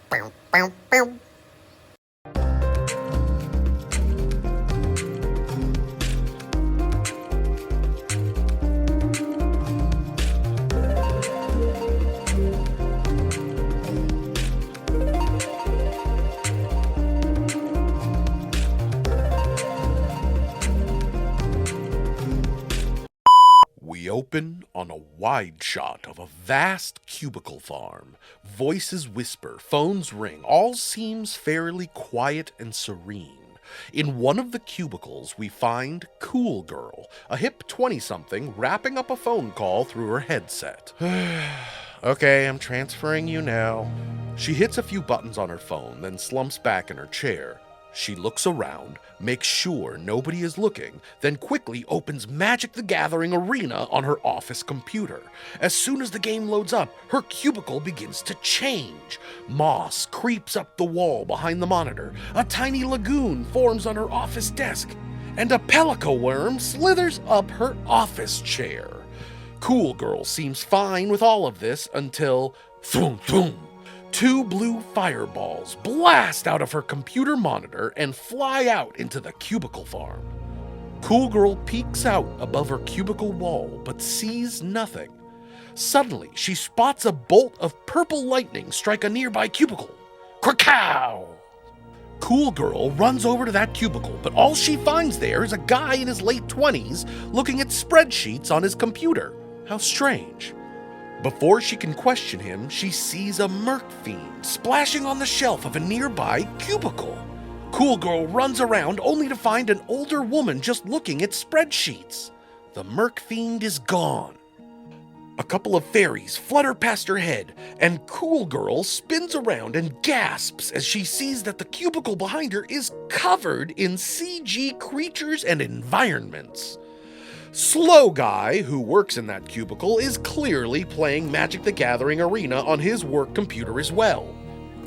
Bow, bow, bow. We open on a wide shot of a vast cubicle farm. Voices whisper, phones ring, all seems fairly quiet and serene. In one of the cubicles, we find Cool Girl, a hip 20-something, wrapping up a phone call through her headset. Okay, I'm transferring you now. She hits a few buttons on her phone, then slumps back in her chair. She looks around, makes sure nobody is looking, then quickly opens Magic the Gathering Arena on her office computer. As soon as the game loads up, her cubicle begins to change. Moss creeps up the wall behind the monitor, a tiny lagoon forms on her office desk, and a pelico worm slithers up her office chair. Cool Girl seems fine with all of this until thum thum. Two blue fireballs blast out of her computer monitor and fly out into the cubicle farm. Cool Girl peeks out above her cubicle wall but sees nothing. Suddenly, she spots a bolt of purple lightning strike a nearby cubicle. Krakow! Cool Girl runs over to that cubicle, but all she finds there is a guy in his late 20s looking at spreadsheets on his computer. How strange. Before she can question him, she sees a merc fiend splashing on the shelf of a nearby cubicle. Cool Girl runs around only to find an older woman just looking at spreadsheets. The merc fiend is gone. A couple of fairies flutter past her head, and Cool Girl spins around and gasps as she sees that the cubicle behind her is covered in CG creatures and environments. Slow Guy, who works in that cubicle, is clearly playing Magic the Gathering Arena on his work computer as well.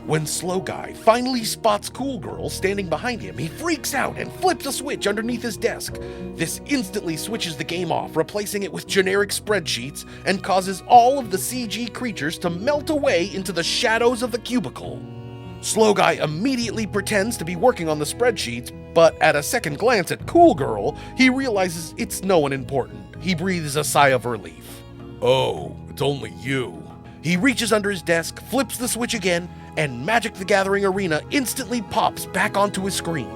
When Slow Guy finally spots Cool Girl standing behind him, he freaks out and flips a switch underneath his desk. This instantly switches the game off, replacing it with generic spreadsheets, and causes all of the CG creatures to melt away into the shadows of the cubicle. Slow Guy immediately pretends to be working on the spreadsheets, but at a second glance at Cool Girl, he realizes it's no one important. He breathes a sigh of relief. Oh, it's only you. He reaches under his desk, flips the switch again, and Magic the Gathering Arena instantly pops back onto his screen.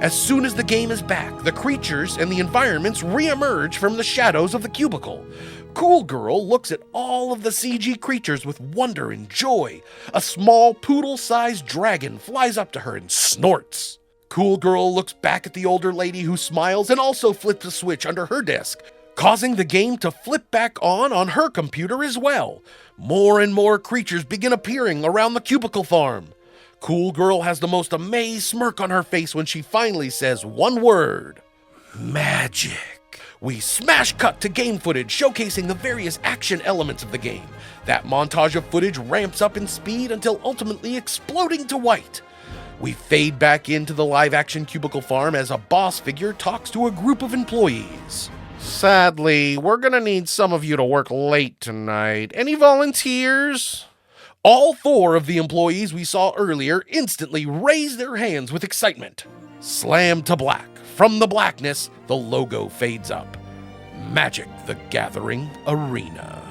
As soon as the game is back, the creatures and the environments re-emerge from the shadows of the cubicle. Cool Girl looks at all of the CG creatures with wonder and joy. A small poodle-sized dragon flies up to her and snorts. Cool Girl looks back at the older lady who smiles and also flips a switch under her desk, causing the game to flip back on her computer as well. More and more creatures begin appearing around the cubicle farm. Cool Girl has the most amazed smirk on her face when she finally says one word: magic. We smash cut to game footage showcasing the various action elements of the game. That montage of footage ramps up in speed until ultimately exploding to white. We fade back into the live-action cubicle farm as a boss figure talks to a group of employees. Sadly, we're gonna need some of you to work late tonight. Any volunteers? All four of the employees we saw earlier instantly raise their hands with excitement. Slam to black. From the blackness, the logo fades up. Magic the Gathering Arena.